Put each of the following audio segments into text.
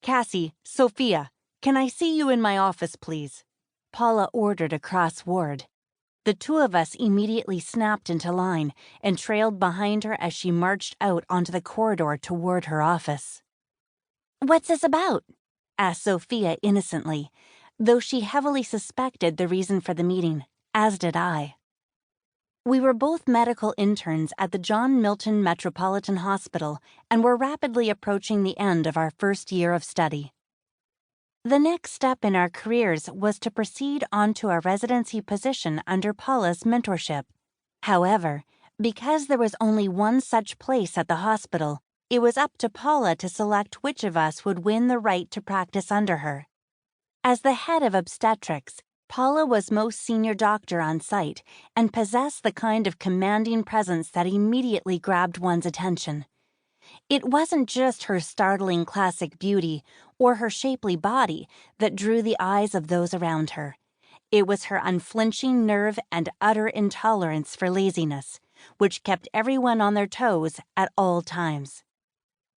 Cassie, Sophia, can I see you in my office, please? Paula ordered across ward. The two of us immediately snapped into line and trailed behind her as she marched out onto the corridor toward her office. "What's this about?" asked Sophia innocently, though she heavily suspected the reason for the meeting, as did I. We were both medical interns at the John Milton Metropolitan Hospital and were rapidly approaching the end of our first year of study. The next step in our careers was to proceed on to a residency position under Paula's mentorship. However, because there was only one such place at the hospital, it was up to Paula to select which of us would win the right to practice under her. As the head of obstetrics, Paula was most senior doctor on site and possessed the kind of commanding presence that immediately grabbed one's attention. It wasn't just her startling classic beauty or her shapely body that drew the eyes of those around her. It was her unflinching nerve and utter intolerance for laziness, which kept everyone on their toes at all times.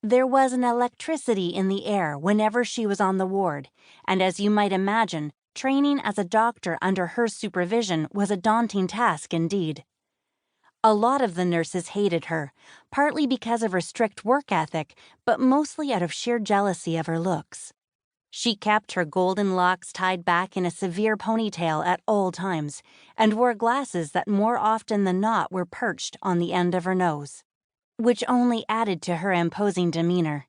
There was an electricity in the air whenever she was on the ward, and as you might imagine, training as a doctor under her supervision was a daunting task indeed. A lot of the nurses hated her, partly because of her strict work ethic, but mostly out of sheer jealousy of her looks. She kept her golden locks tied back in a severe ponytail at all times, and wore glasses that more often than not were perched on the end of her nose, which only added to her imposing demeanor.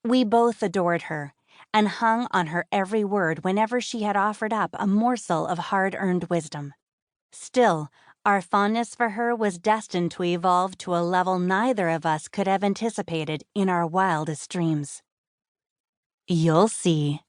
We both adored her, and hung on her every word whenever she had offered up a morsel of hard-earned wisdom. Still, our fondness for her was destined to evolve to a level neither of us could have anticipated in our wildest dreams. "You'll see,"